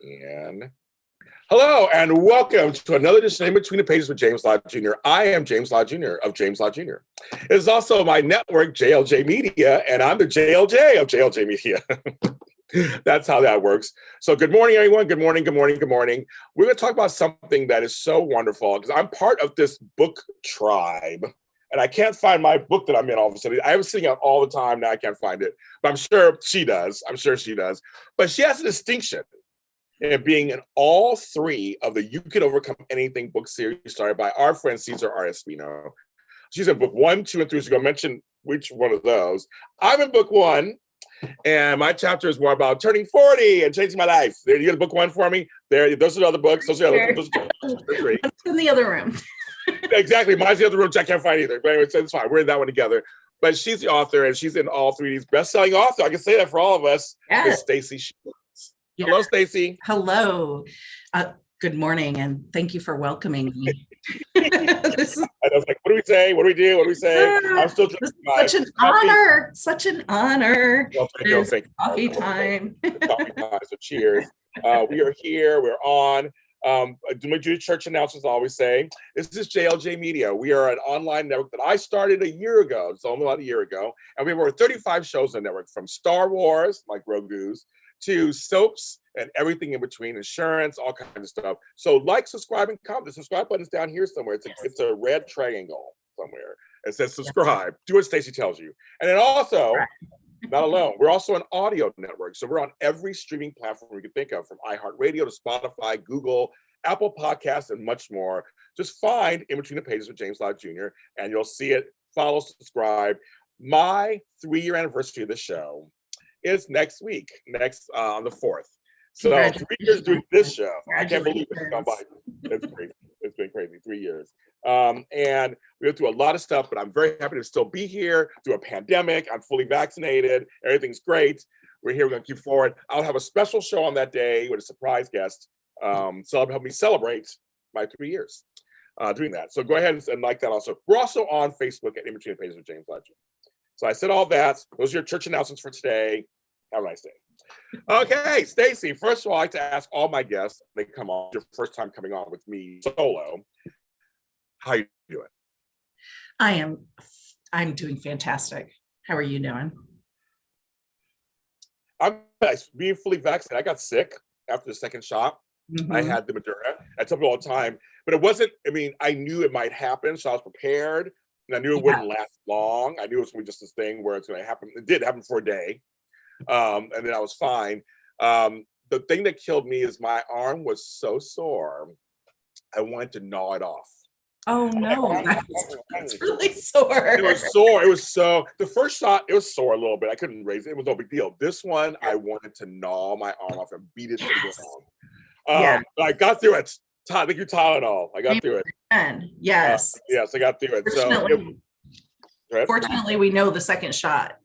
And hello, and welcome to another edition of In Between the Pages with James Law Jr. I am James Law Jr. of James Law Jr. It is also my network, JLJ Media, and I'm the JLJ of JLJ Media. That's how that works. So good morning, everyone. Good morning, good morning, good morning. We're going to talk about something that is so wonderful because I'm part of this book tribe. And I can't find my book that I'm in all of a sudden. I have it sitting out all the time. Now I can't find it. But I'm sure she does. But she has a distinction in being in all three of the You Can Overcome Anything book series started by our friend Cesar R. Espino. She's in book 1, 2, and 3. So I'm going to mention which one of those. I'm in book 1, and my chapter is more about turning 40 and changing my life. There, you get book 1 for me. There, those are the other books. Those are the three. What's in the other room? Exactly. Mine's the other room, which I can't find either. But anyway, it's fine. We're in that one together. But she's the author, and she's in all three of these. Best-selling author. I can say that for all of us. Yes. Is Stacey. Yes. Hello, Stacey. Hello. Good morning, and thank you for welcoming me. I was like, what do we say? What do we do? What do we say? I'm still such an honor. Such an honor. Well, thank you. Coffee time. Coffee time. So cheers. We are here. We're on. Do church announcements, I always say. This is JLJ Media. We are an online network that I started a year ago. So almost about a year ago. And we have over 35 shows on the network, from Star Wars, like Grogu's, to soaps and everything in between, insurance, all kinds of stuff. So like, subscribe, and comment. The subscribe button is down here somewhere. It's a red triangle somewhere. It says subscribe. Do what Stacey tells you. And then also, not alone, we're also an audio network. So we're on every streaming platform we can think of, from iHeartRadio to Spotify, Google, Apple Podcasts, and much more. Just find In Between the Pages with James Law Jr., and you'll see it. Follow, subscribe. My 3-year anniversary of the show is next week, on the 4th. So 3 years doing this show. I can't believe it's gone by. It's crazy. It's been crazy, 3 years. And we went through a lot of stuff, but I'm very happy to still be here through a pandemic. I'm fully vaccinated. Everything's great. We're here. We're going to keep forward. I'll have a special show on that day with a surprise guest. So it'll help me celebrate my 3 years doing that. So go ahead and like that also. We're also on Facebook at In Between the Pages with James Law Jr. So I said all that. Those are your church announcements for today. Have a nice day. Okay, Stacey, first of all, I like to ask all my guests, they come on, your first time coming on with me solo, how you doing? I'm doing fantastic. How are you doing? I'm nice. Being fully vaccinated. I got sick after the second shot. Mm-hmm. I had the Moderna. I tell people all the time, but it wasn't, I knew it might happen, so I was prepared, and I knew it wouldn't last long. I knew it was going to be just this thing where it's going to happen. It did happen for a day. And then I was fine. The thing that killed me is my arm was so sore, I wanted to gnaw it off. Oh no, that's really sore. It was sore. It was so, the first shot, it was sore a little bit. I couldn't raise it. It was no big deal. This one, I wanted to gnaw my arm off and beat it to the ground. I got through it. Thank you, Tylenol. I got through it. Yes. Yes, I got through it. Fortunately, we know the second shot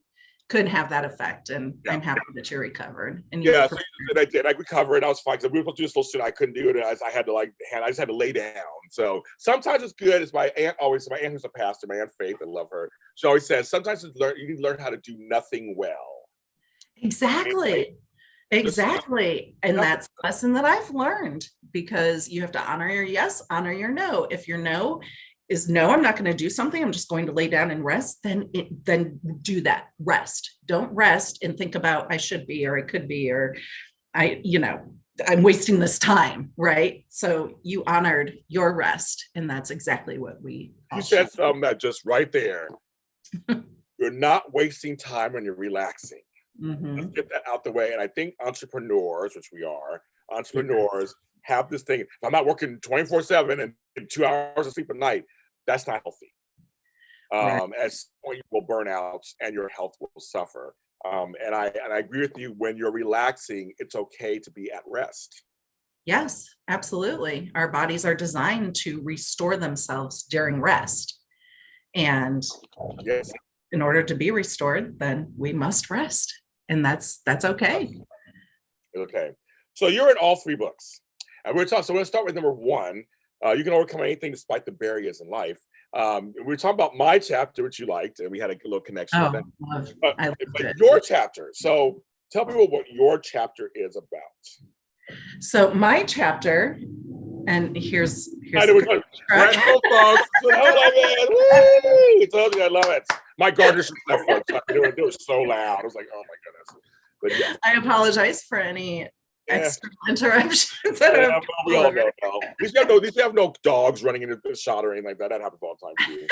couldn't have that effect, and I'm happy that you recovered. And so I did. I recovered. I was fine because we were supposed to do this a little soon. I couldn't do it. I had to I just had to lay down. So sometimes it's good. It's my aunt who's a pastor, my Aunt Faith, I love her. She always says sometimes you need to learn how to do nothing well. Exactly. And that's a lesson that I've learned, because you have to honor your yes, honor your no. If your no is no, I'm not going to do something, I'm just going to lay down and rest, then do that. Rest. Don't rest and think about I should be, or I could be, or I'm wasting this time, right? So you honored your rest, and that's exactly what we. You said something that just right there. You're not wasting time when you're relaxing. Mm-hmm. Let's get that out the way. And I think entrepreneurs, which we are, have this thing. If I'm not working 24/7 and 2 hours of sleep a night, that's not healthy. At some point you will burn out and your health will suffer. And I agree with you. When you're relaxing, it's okay to be at rest. Yes, absolutely. Our bodies are designed to restore themselves during rest. And in order to be restored, then we must rest. And that's okay. Okay. So you're in all three books. And we're going to start with number 1. You can overcome anything despite the barriers in life. We were talking about my chapter, which you liked, and we had a little connection with it. But your chapter. So tell people what your chapter is about. So my chapter, and I here's know the we're talking rental, folks. I love it. Woo! Told you I love it. My gardener should have folks. It was so loud. I was like, oh my goodness. But yeah. I apologize for any Yeah. external interruptions. Yeah, we all know. At least you have no dogs running into the shot or anything like that. That happens all the time too.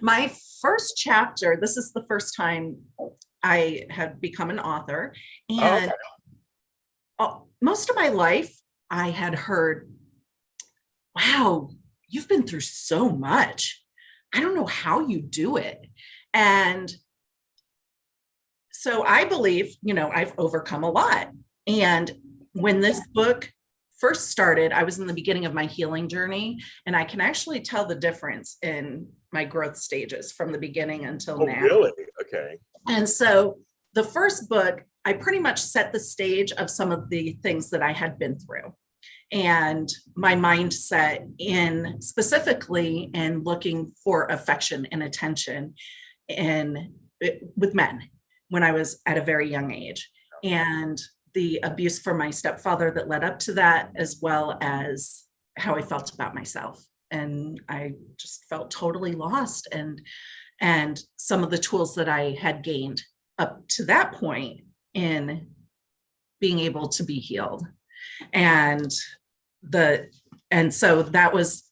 My first chapter, this is the first time I had become an author. And most of my life, I had heard, wow, you've been through so much. I don't know how you do it. And so I believe, I've overcome a lot. And when this book first started, I was in the beginning of my healing journey, and I can actually tell the difference in my growth stages from the beginning until now. Really? Okay. And so the first book, I pretty much set the stage of some of the things that I had been through, and my mindset in specifically in looking for affection and attention with men when I was at a very young age, and the abuse from my stepfather that led up to that, as well as how I felt about myself. And I just felt totally lost, and some of the tools that I had gained up to that point in being able to be healed. And so that was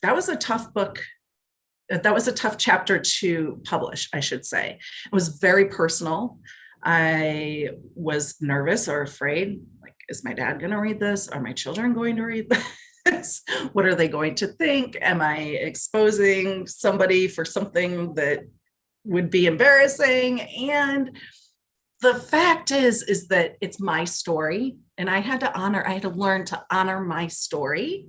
a tough book. That was a tough chapter to publish, I should say. It was very personal. I was nervous or afraid, like, is my dad going to read this? Are my children going to read this? What are they going to think? Am I exposing somebody for something that would be embarrassing? And the fact is that it's my story, and I had to learn to honor my story.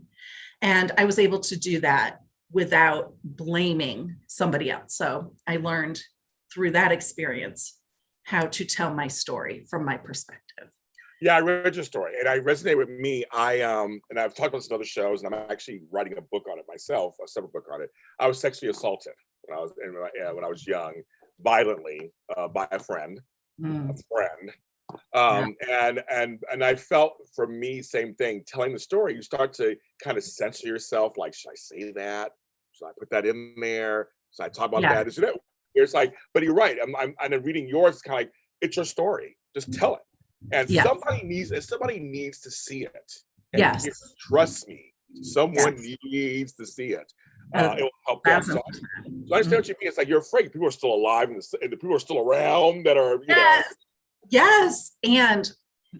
And I was able to do that without blaming somebody else. So I learned through that experience how to tell my story from my perspective. Yeah, I read your story, and it resonated with me. And I've talked about this in other shows, and I'm actually writing a book on it myself, a separate book on it. I was sexually assaulted when I was young, violently, by a friend. And I felt, for me, same thing. Telling the story, you start to kind of censor yourself. Like, should I say that? Should I put that in there? Should I talk about that? Isn't it? It's like, but you're right. I'm reading yours. It's kind of like, it's your story. Just tell it. And somebody needs to see it. And trust me, someone needs to see it. It will help them. So I understand what you mean. It's like you're afraid people are still alive and the people are still around that are, Yes. And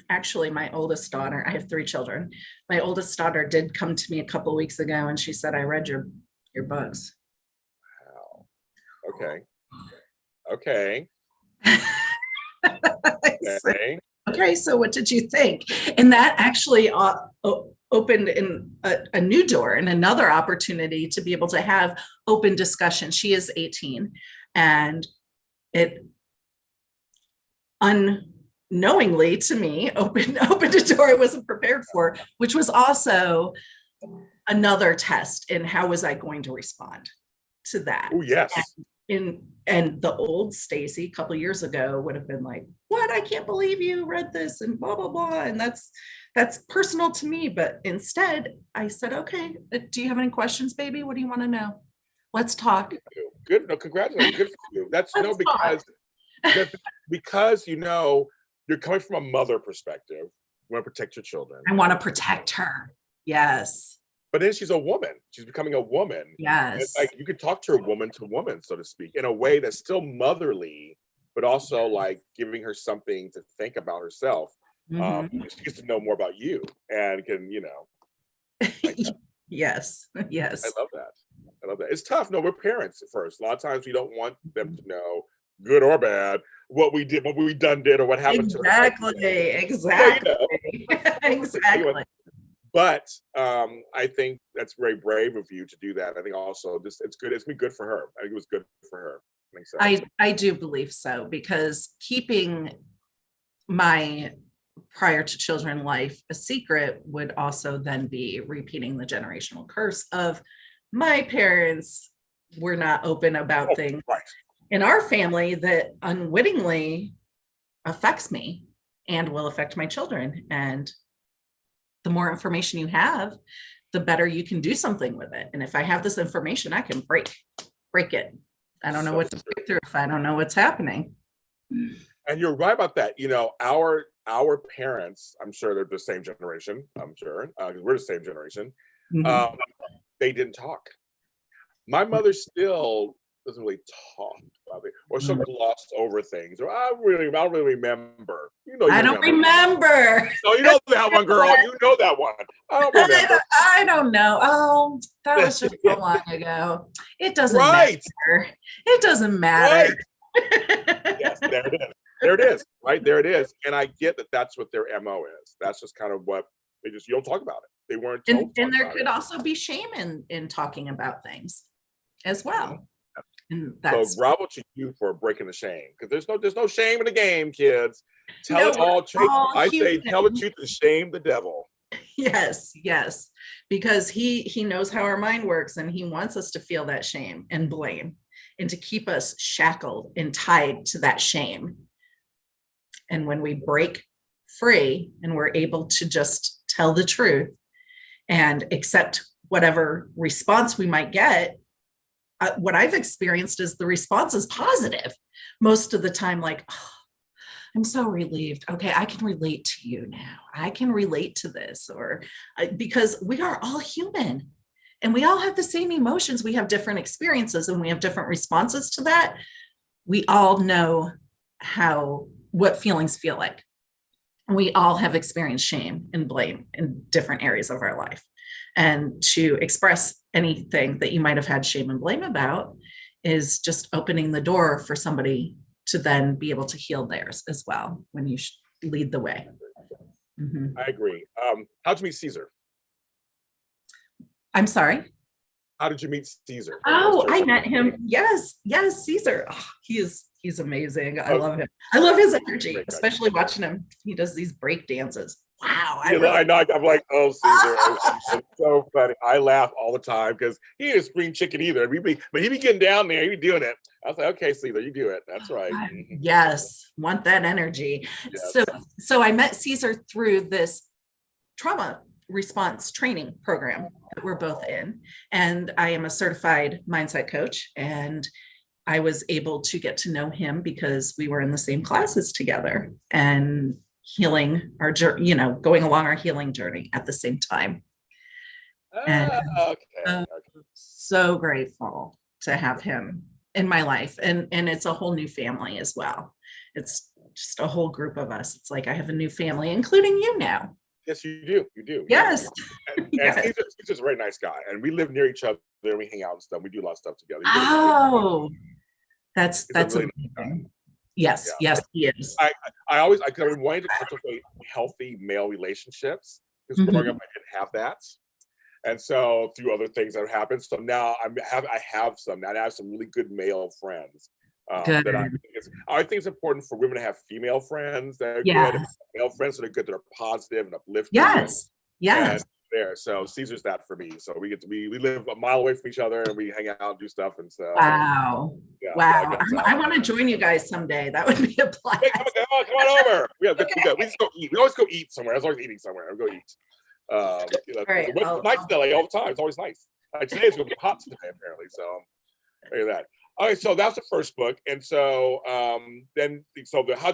actually, my oldest daughter, I have 3 children. My oldest daughter did come to me a couple of weeks ago, and she said, I read your books. Wow. Okay. Okay, so what did you think? And that actually opened in a new door and another opportunity to be able to have open discussion. She is 18, and it unknowingly to me opened a door I wasn't prepared for, which was also another test in how was I going to respond to that. Oh, yes. And the old Stacey a couple of years ago would have been like, what? I can't believe you read this and blah, blah, blah. And that's personal to me. But instead I said, okay, do you have any questions, baby? What do you want to know? Let's talk. Good. No, congratulations. Good for you. That's because you're coming from a mother perspective. You want to protect your children. I want to protect her. Yes. But then she's a woman. She's becoming a woman. Yes. It's like you could talk to her woman to woman, so to speak, in a way that's still motherly, but also like giving her something to think about herself. She gets to know more about you and can, like Yes. I love that. It's tough. No, we're parents at first. A lot of times we don't want them to know, good or bad, what we did, what we done did, or what happened to us. Exactly. Exactly. But I think that's very brave of you to do that. I think also it's good. It's been good for her. I think it was good for her. I do believe so, because keeping my prior to children life a secret would also then be repeating the generational curse of my parents were not open about things in our family that unwittingly affects me. and will affect my children. And the more information you have, the better you can do something with it. And if I have this information, I can break it. I don't know what to break through if I don't know what's happening. And you're right about that. You know, our parents, I'm sure they're the same generation. I'm sure we're the same generation. Mhm. They didn't talk. My mother still doesn't really talk about it, or she'll gloss over things. Or I don't really remember. You know, I don't remember. No, you know that one, girl. You know that one. I don't remember. I don't know. Oh, that was just so long ago. It doesn't Right. matter. It doesn't matter. Right. Yes, there it is. There it is. Right there it is. And I get that that's what their MO is. That's just kind of what you don't talk about it. They weren't told. And there could also be shame in talking about things as well. And that's so bravo to you for breaking the shame, because there's no shame in the game, kids. Tell it all. I say tell the truth and shame the devil. Yes, because he knows how our mind works, and he wants us to feel that shame and blame, and to keep us shackled and tied to that shame. And when we break free and we're able to just tell the truth and accept whatever response we might get, what I've experienced is the response is positive most of the time. Like, oh, I'm so relieved. Okay, I can relate to you now. I can relate to this, or because we are all human and we all have the same emotions. We have different experiences and we have different responses to that. We all know what feelings feel like. We all have experienced shame and blame in different areas of our life. And to express anything that you might have had shame and blame about is just opening the door for somebody to then be able to heal theirs as well when you lead the way. Mm-hmm. I agree. How'd you meet Caesar? I'm sorry? How did you meet Caesar? Oh, I met him. Yes, Caesar. Oh, he's amazing. I love him. I love his energy, especially watching him. He does these break dances. Wow. I know. I'm like, oh, Caesar. It's so funny. I laugh all the time because he ain't a spring chicken either. But he be getting down there. He be doing it. I was like, okay, Caesar, you do it. That's right. Yes. Want that energy. Yes. So I met Caesar through this trauma response training program that we're both in. And I am a certified mindset coach. And I was able to get to know him because we were in the same classes together and healing our journey, going along our healing journey at the same time. And so grateful to have him in my life. And it's a whole new family as well. It's just a whole group of us. It's like I have a new family, including you now. Yes, you do. You do. Yes. And yes. He's just a very nice guy. And we live near each other and we hang out and stuff. We do a lot of stuff together. Oh, that's really amazing. Yes, he is. I've been wanting to cultivate healthy male relationships because growing up I didn't have that, and so through other things that have happened. So now I have some really good male friends. That I think it's important for women to have female friends that are good, male friends that are good, that are positive and uplifting. Yes. There. So Caesar's that for me. So we live a mile away from each other and we hang out and do stuff. And so wow. I want to join you guys someday. That would be a blast. Hey, come on over. We just go eat. We always go eat somewhere. There's always eating somewhere. We'll go eat. Right. It's nice in LA all the time. It's always nice. Today it's gonna be hot today, apparently. So look at that. All right, so that's the first book. And so how'd you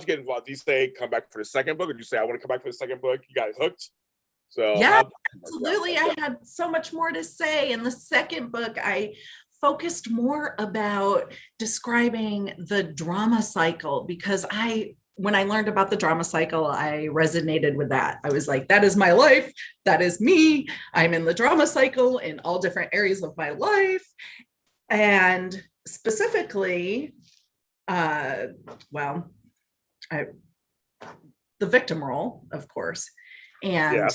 get involved? Do you say come back for the second book, or do you say I want to come back for the second book? You got it hooked? So yeah, absolutely. I had so much more to say. In the second book, I focused more about describing the drama cycle because when I learned about the drama cycle, I resonated with that. I was like, that is my life. That is me. I'm in the drama cycle in all different areas of my life. And specifically, the victim role, of course. And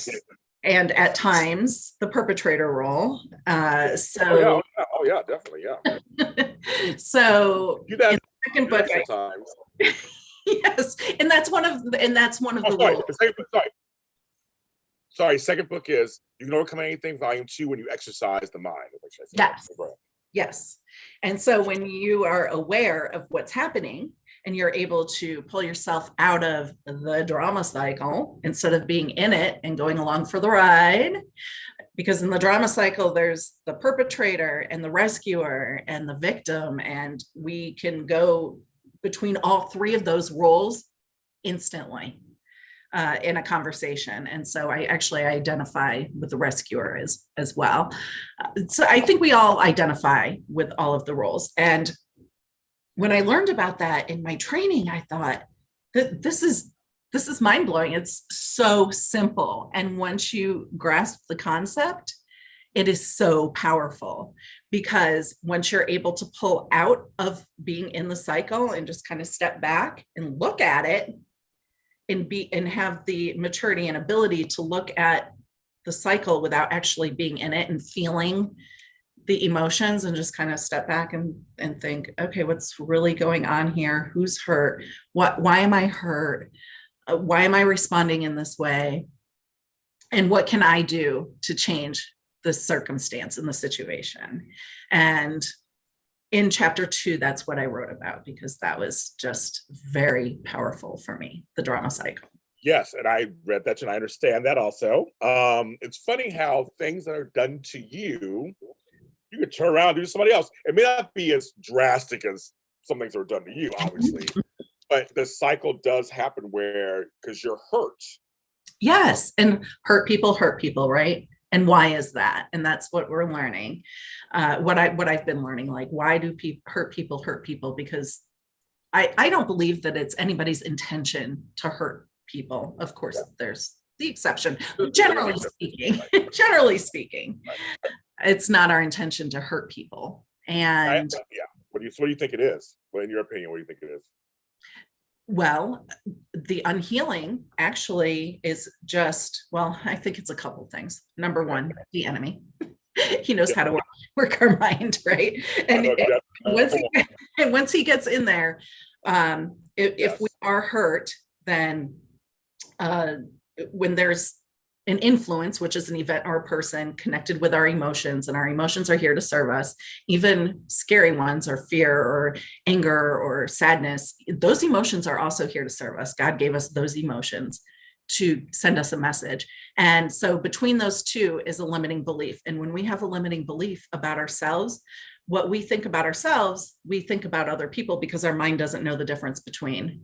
at times the perpetrator role. Definitely, yeah. So in the second book, yes, and that's one of the roles. Sorry, second book is You Can Overcome Anything, Volume 2, When You Exercise the Mind. Yes. And so when you are aware of what's happening and you're able to pull yourself out of the drama cycle instead of being in it and going along for the ride. Because in the drama cycle, there's the perpetrator and the rescuer and the victim, and we can go between all three of those roles instantly in a conversation. And so I actually identify with the rescuer as well. So I think we all identify with all of the roles. And when I learned about that in my training, I thought that this is mind blowing. It's so simple. And once you grasp the concept, it is so powerful, because once you're able to pull out of being in the cycle and just kind of step back and look at it and have the maturity and ability to look at the cycle without actually being in it and feeling the emotions, and just kind of step back and think, okay, what's really going on here? Who's hurt? Why am I hurt? Why am I responding in this way? And what can I do to change the circumstance and the situation? And in chapter 2, that's what I wrote about, because that was just very powerful for me, the drama cycle. Yes, and I read that and I understand that also. It's funny how things that are done to you, you could turn around and do to somebody else. It may not be as drastic as some things that are done to you, obviously, but the cycle does happen where, because you're hurt. Yes, and hurt people, right? And why is that? And that's what we're learning. What I've been learning, like, why do hurt people? Because I don't believe that it's anybody's intention to hurt people. Of course, there's the exception. Generally speaking, it's not our intention to hurt people. And What do you think it is? Well, in your opinion, what do you think it is? Well, the unhealing actually is just, well, I think it's a couple things. Number one, the enemy. He knows how to work our mind, right? And once he gets in there, if we are hurt, then when there's an influence, which is an event or a person connected with our emotions, and our emotions are here to serve us, even scary ones, or fear or anger or sadness, those emotions are also here to serve us. God gave us those emotions to send us a message. And so between those two is a limiting belief. And when we have a limiting belief about ourselves, what we think about ourselves, we think about other people, because our mind doesn't know the difference between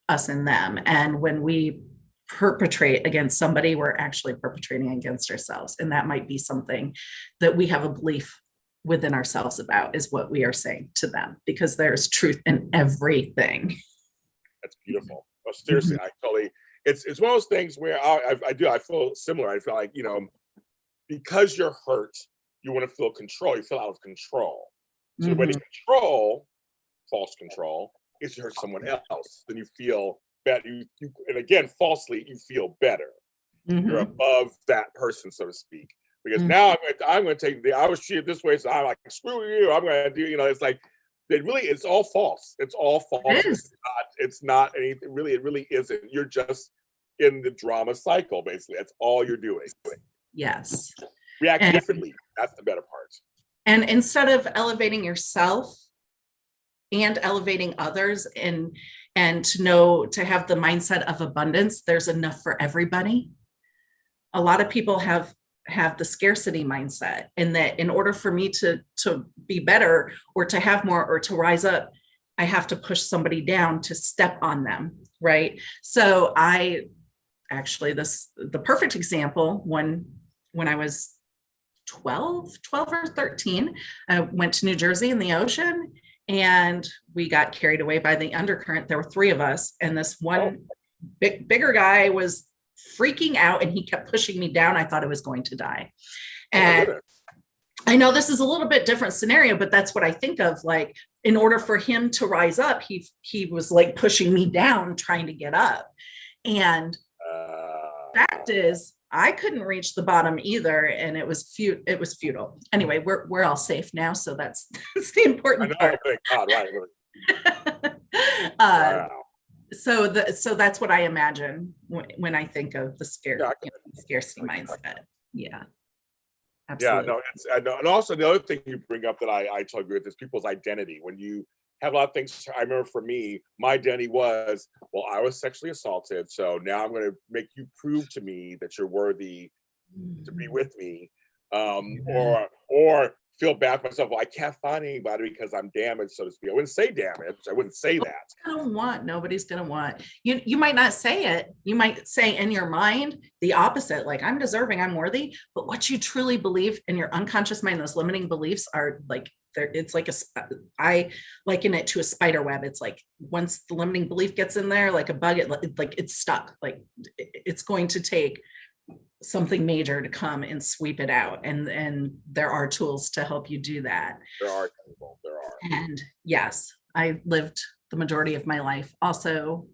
us and them. And when we perpetrate against somebody, we're actually perpetrating against ourselves. And that might be something that we have a belief within ourselves about, is what we are saying to them, because there's truth in everything. That's beautiful. Well, seriously, I totally, it's one of those things where I feel similar. I feel like, because you're hurt, you want to feel control. You feel out of control. So when you control, false control, is to hurt someone else, then you feel better. You and again, falsely, you feel better. You're above that person, so to speak. Because now I'm going to take I was treated this way, so I'm like, screw you. I'm going to do. It's like it's all false. It's all false. It's not anything. Really, it really isn't. You're just in the drama cycle, basically. That's all you're doing. Yes. React differently. That's the better part. And instead of elevating yourself and elevating others, and to have the mindset of abundance, there's enough for everybody. A lot of people have the scarcity mindset, and that in order for me to be better, or to have more, or to rise up, I have to push somebody down to step on them, right? So the perfect example, when I was 12 or 13, I went to New Jersey in the ocean, and we got carried away by the undercurrent. There were 3 of us, and this one bigger guy was freaking out, and he kept pushing me down. I thought I was going to die. And I know this is a little bit different scenario, but that's what I think of. Like, in order for him to rise up, he was like pushing me down, trying to get up. And fact is, I couldn't reach the bottom either, and it was futile. Anyway, we're all safe now, so that's the important part. Thank God, right. Wow. So that's what I imagine when I think of the scarcity mindset. Yeah, absolutely. Yeah, no, and also the other thing you bring up that I totally agree with is people's identity. When you have a lot of things. I remember for me, my identity was, well, I was sexually assaulted, so now I'm going to make you prove to me that you're worthy to be with me, or feel bad for myself. Well, I can't find anybody because I'm damaged, so to speak. I wouldn't say damaged. I wouldn't say that. Nobody's gonna want you. You might not say it. You might say in your mind the opposite, like I'm deserving, I'm worthy. But what you truly believe in your unconscious mind, those limiting beliefs are like there. It's like I liken it to a spider web. It's like once the limiting belief gets in there, like a bug, it's stuck. Like it's going to take something major to come and sweep it out, and there are tools to help you do that. There are. And yes, I lived the majority of my life also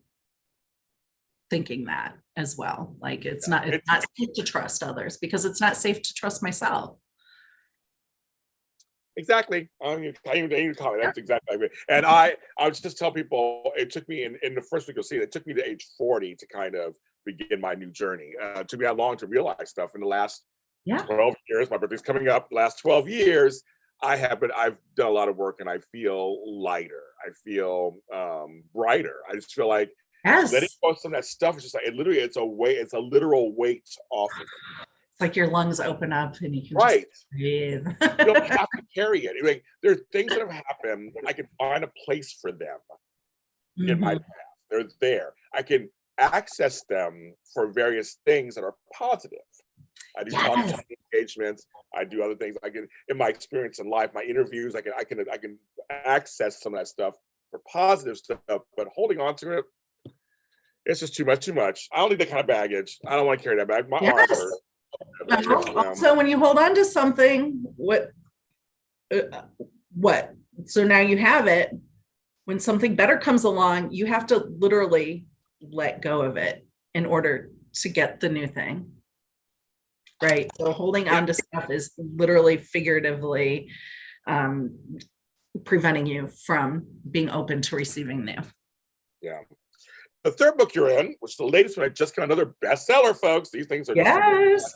thinking that as well. Like it's not safe to trust others because it's not safe to trust myself. Exactly. I need to comment. That's exactly right. And I would just tell people, it took me in the first week you'll see it took me to age 40 to kind of begin my new journey. It took me that long to realize stuff. In the last 12 years, my birthday's coming up, last 12 years, I've done a lot of work and I feel lighter. I feel brighter. I just feel like letting go of some of that stuff is just like, it's a literal weight off of it. It's like your lungs open up and you can just breathe. You don't have to carry it. Like, there's things that have happened. I can find a place for them in my past. They're there. I can access them for various things that are positive. I do talk engagements. I do other things. I can, in my experience in life, my interviews, I can access some of that stuff for positive stuff. But holding on to it, it's just too much. I don't need that kind of baggage. I don't want to carry that bag. My arms hurt. Also, when you hold on to something, what? So now you have it. When something better comes along, you have to literally let go of it in order to get the new thing. Right. So holding on to stuff is literally, figuratively preventing you from being open to receiving new. Yeah. The third book you're in, which is the latest one, I just got another bestseller, folks. These things are yes.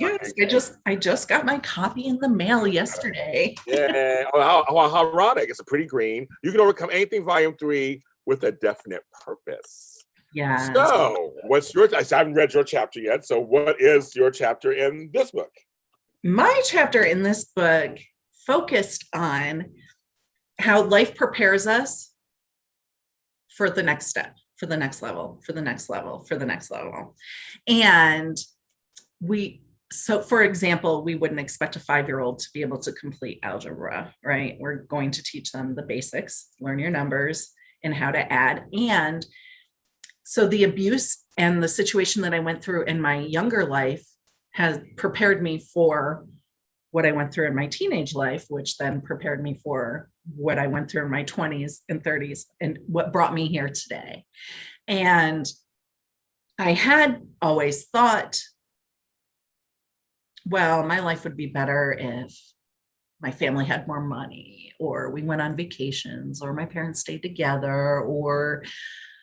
I just got my copy in the mail yesterday. Yeah. Oh, how ironic. It's a pretty green. You can overcome anything, volume 3, with a definite purpose. Yeah. So what's I haven't read your chapter yet. So what is your chapter in this book? My chapter in this book focused on how life prepares us for the next step, for the next level, for the next level, for the next level. And so for example, we wouldn't expect a 5-year-old to be able to complete algebra, right? We're going to teach them the basics, learn your numbers and how to add. And so the abuse and the situation that I went through in my younger life has prepared me for what I went through in my teenage life, which then prepared me for what I went through in my 20s and 30s and what brought me here today. And I had always thought, well, my life would be better if my family had more money, or we went on vacations, or my parents stayed together, or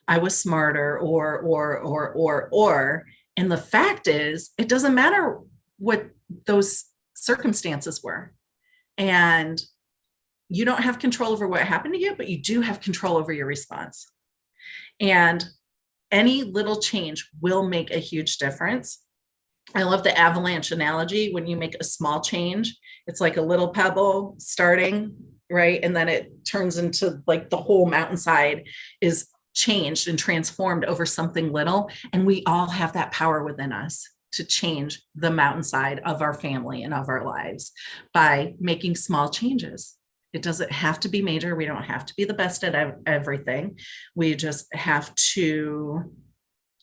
I was smarter, or. And the fact is, it doesn't matter what those circumstances were. And you don't have control over what happened to you, but you do have control over your response. And any little change will make a huge difference. I love the avalanche analogy. When you make a small change, it's like a little pebble starting, right? And then it turns into like the whole mountainside is changed and transformed over something little. And we all have that power within us to change the mountainside of our family and of our lives by making small changes. It doesn't have to be major. We don't have to be the best at everything. We just have to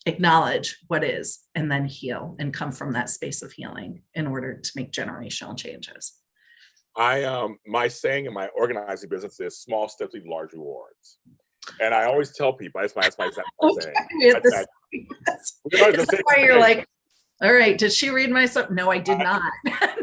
acknowledge what is and then heal and come from that space of healing in order to make generational changes. My saying in my organizing business is small steps lead large rewards. And I always tell people, that's my saying. That's why you're like, all right, did she read my stuff? No, I did not.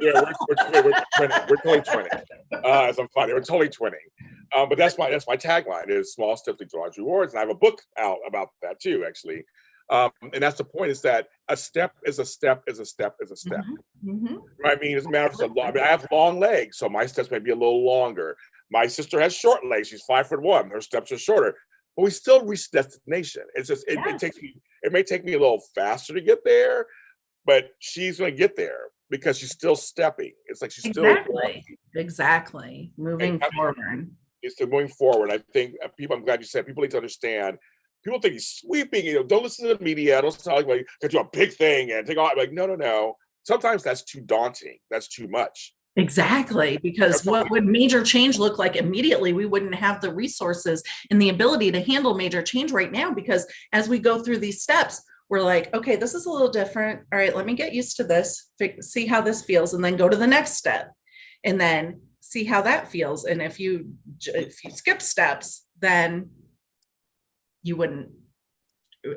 Yeah, we're totally twinning. As I'm funny, we're totally twinning. But that's my tagline is small steps lead to large rewards. And I have a book out about that too, actually. And that's the point, is that a step is a step is a step is a step. Mm-hmm. I mean, it doesn't matter if it's I have long legs, so my steps may be a little longer. My sister has short legs. She's 5'1". Her steps are shorter, but we still reach destination. It's just it may take me a little faster to get there, but she's going to get there because she's still stepping. It's like she's exactly moving forward. It's still moving forward. I think I'm glad you said people need to understand. People think he's sweeping. Don't listen to the media. Don't sound like do a big thing and take all. Like no. Sometimes that's too daunting. That's too much. Exactly, because what would major change look like immediately? We wouldn't have the resources and the ability to handle major change right now, because as we go through these steps, we're like, okay, this is a little different. All right, let me get used to this, see how this feels, and then go to the next step, and then see how that feels. And if you skip steps, then you wouldn't,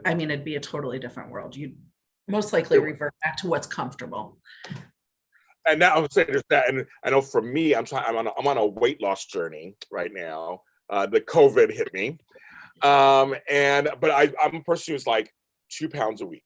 I mean, it'd be a totally different world. You'd most likely revert back to what's comfortable. And now I would say there's that, and I know for me, I'm on a weight loss journey right now. The COVID hit me, but I'm a person who's like 2 pounds a week.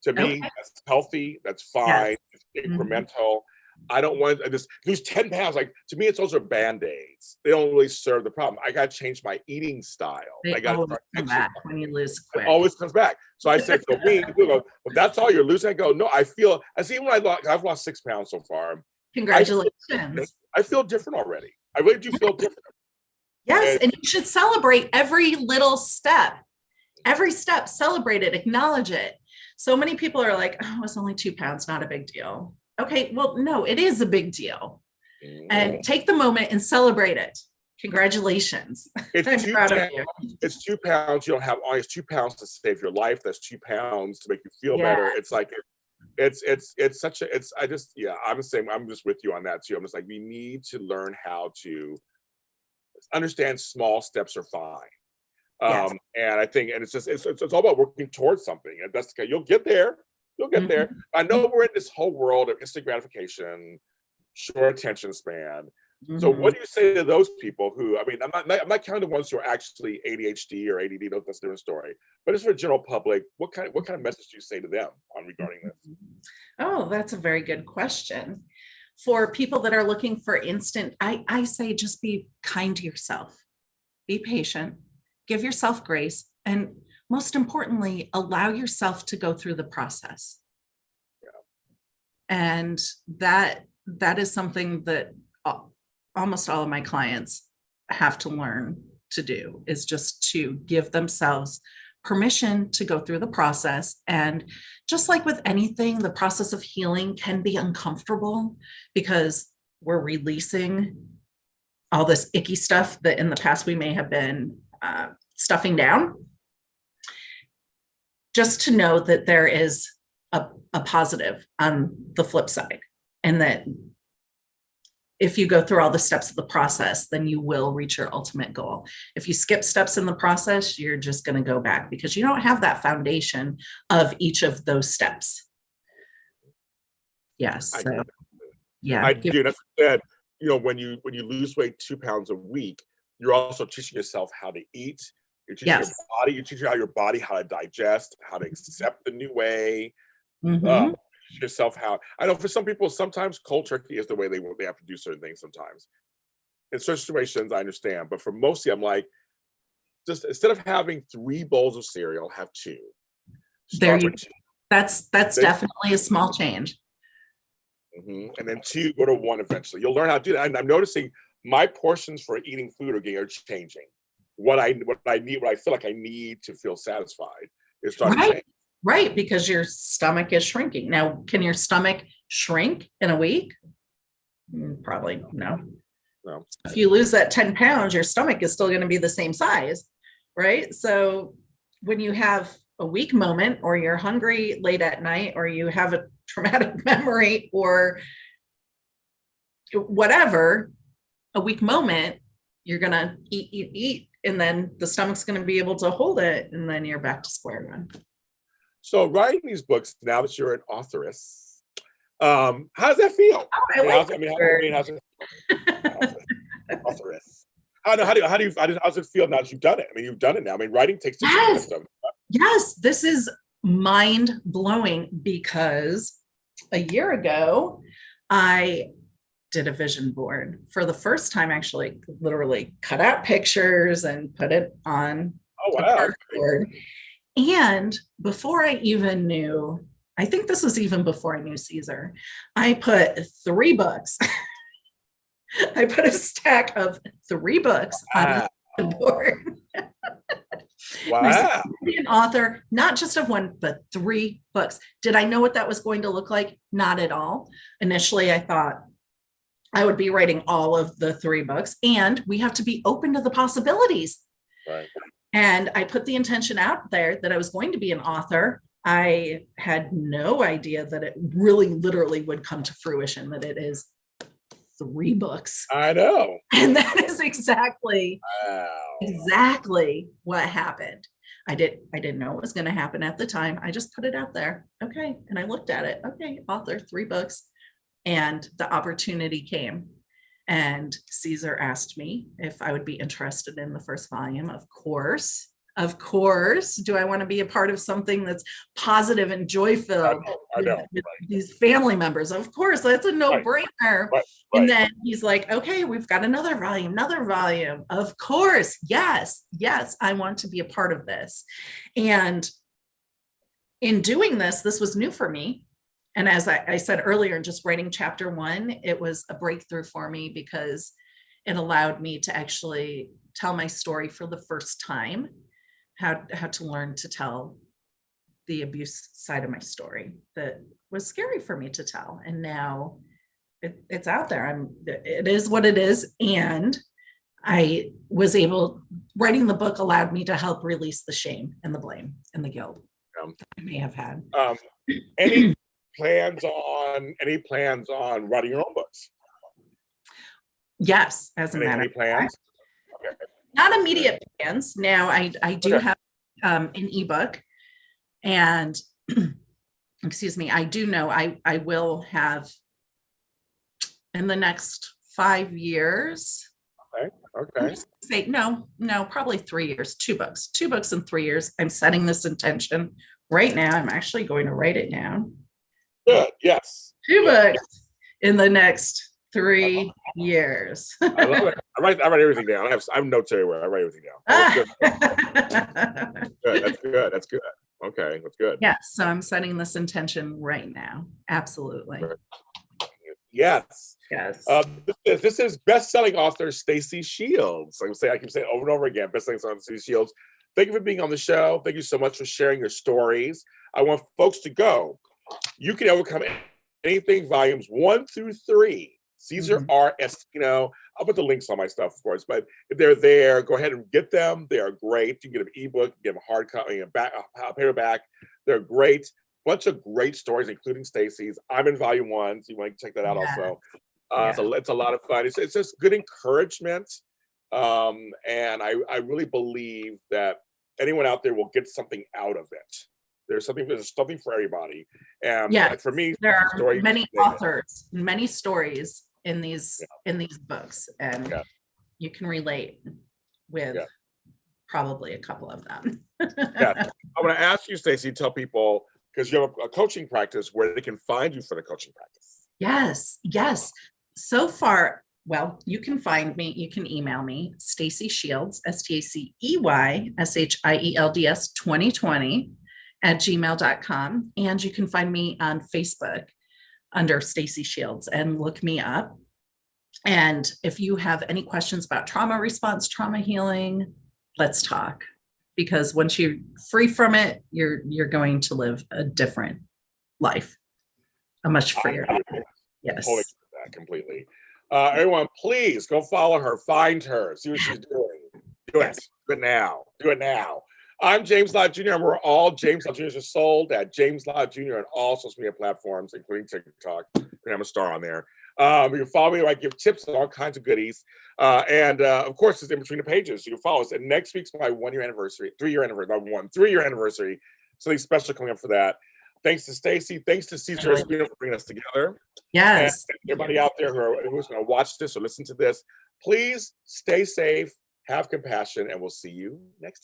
To me, that's healthy. That's fine. Yes. It's incremental. I don't want to just lose 10 pounds. Like, to me, those are band-aids. They don't really serve the problem. I got to change my eating style. I got to come back when you lose quick. It always comes back. So I said, for me, people go, well, that's all you're losing. I go, no, I see when I've lost 6 pounds so far. Congratulations. I feel different already. I really do feel different. Yes, and you should celebrate every little step. Every step, celebrate it, acknowledge it. So many people are like, oh, it's only 2 pounds, not a big deal. Okay, well, no, it is a big deal. And take the moment and celebrate it. Congratulations. I'm proud of you. It's 2 pounds. You don't have all. It's 2 pounds to save your life. That's 2 pounds to make you feel better. It's like, I'm the same. I'm just with you on that too. I'm just like, we need to learn how to understand small steps are fine. And I think, and it's all about working towards something. And that's okay. You'll get there. You'll get there. I know we're in this whole world of instant gratification, short attention span. So what do you say to those people who, I mean, I'm not counting the ones who are actually ADHD or ADD, that's a different story, but it's for the general public. What kind of message do you say to them regarding this? Oh, that's a very good question. For people that are looking for instant, I say just be kind to yourself, be patient, give yourself grace, and most importantly, allow yourself to go through the process. And that is something that almost all of my clients have to learn to do, is just to give themselves permission to go through the process. And just like with anything, the process of healing can be uncomfortable because we're releasing all this icky stuff that in the past we may have been stuffing down. Just to know that there is a positive on the flip side, and that if you go through all the steps of the process, then you will reach your ultimate goal. If you skip steps in the process, you're just going to go back because you don't have that foundation of each of those steps. Yes. So, yeah. I do. That's said, when you lose weight 2 pounds a week, you're also teaching yourself how to eat. You're teaching your body. You're teaching your body how to digest, how to accept the new way. Yourself how. I know for some people, sometimes cold turkey is the way they have to do certain things. Sometimes, in certain situations, I understand. But for mostly, I'm like, just instead of having 3 bowls of cereal, have 2. Start with 2. That's definitely a small change. And then 2, go to 1 eventually. You'll learn how to do that. And I'm noticing my portions for eating food are changing. What I need, what I feel like I need to feel satisfied is starting to change. Right, because your stomach is shrinking. Now, can your stomach shrink in a week? Probably no. If you lose that 10 pounds, your stomach is still going to be the same size, right? So when you have a weak moment, or you're hungry late at night, or you have a traumatic memory, or whatever, a weak moment, you're going to eat, and then the stomach's going to be able to hold it, and then you're back to square one. So writing these books, now that you're an authoress, how does that feel? How's it authoress? How's it feel now that you've done it? I mean, you've done it now. I mean, writing takes system. Yes, this is mind blowing, because a year ago, I did a vision board for the first time, actually, literally cut out pictures and put it on Oh, a wow. board. And before I even knew, I think this was even before I knew Caesar, I put 3 books. I put a stack of 3 books on the board. Wow. Be an author, not just of 1, but 3 books. Did I know what that was going to look like? Not at all. Initially, I thought I would be writing all of the 3 books, and we have to be open to the possibilities. Right. And I put the intention out there that I was going to be an author. I had no idea that it really literally would come to fruition, that it is 3 books. I know. And that is exactly what happened. I didn't know what was going to happen at the time. I just put it out there. Okay. And I looked at it. Okay, author, 3 books. And the opportunity came. And Caesar asked me if I would be interested in the first volume. Of course. Do I want to be a part of something that's positive and joy-filled? I know. With these family members? Of course, that's a no-brainer. Right. And then he's like, okay, we've got another volume. Of course, yes, I want to be a part of this. And in doing this was new for me. And as I said earlier, in just writing chapter 1, it was a breakthrough for me because it allowed me to actually tell my story for the first time, how to learn to tell the abuse side of my story that was scary for me to tell. And now it's out there. It is what it is. And I was able, writing the book allowed me to help release the shame and the blame and the guilt that I may have had. Any plans on writing your own books? Yes, as a matter of plans? Okay. Not immediate plans. Now I do have an ebook, and excuse me, I do know I will have in the next 5 years. Okay. Say no, probably 3 years. 2 books in 3 years. I'm setting this intention right now. I'm actually going to write it down. Good. Yes. 2 books in the next 3 years. I love it. I write everything down. I have notes everywhere. I write everything down. That's good. Okay, that's good. Yeah, so I'm setting this intention right now. Absolutely. Yes. This is best-selling author Stacey Shields. I can say it over and over again. Best-selling author Stacey Shields. Thank you for being on the show. Thank you so much for sharing your stories. I want folks to go. You can overcome anything. Volumes 1 through 3. Caesar R. Estino. I'll put the links on my stuff, of course, but if they're there, go ahead and get them. They are great. You can get them ebook, get them hard copy, a paperback. They're great. Bunch of great stories, including Stacey's. I'm in volume 1, so you want to check that out also. So it's a lot of fun. It's just good encouragement. And I really believe that anyone out there will get something out of it. There's something for everybody. And for me, there are many authors, many stories in these books, and you can relate with probably a couple of them. I'm going to ask you, Stacey, tell people, because you have a coaching practice, where they can find you for the coaching practice. Yes. So far, well, you can find me, you can email me, Stacey Shields, STACEYSHIELDS 2020 @gmail.com. And you can find me on Facebook under Stacey Shields and look me up. And if you have any questions about trauma response, trauma healing, let's talk. Because once you're free from it, you're going to live a different life, a much freer. Yes. Totally that completely. Everyone, please go follow her, find her, see what she's doing. Do it now. I'm James Lott Jr. and we're all James Lott Jr.'s are sold at James Lott Jr. on all social media platforms, including TikTok. I'm a star on there. You can follow me. I give tips and all kinds of goodies. And of course, it's in between the pages. So you can follow us. And next week's my 3-year anniversary. 3-year anniversary. Something special coming up for that. Thanks to Stacey. Thanks to Caesar for bringing us together. Yes. And everybody out there who's going to watch this or listen to this, please stay safe, have compassion, and we'll see you next time.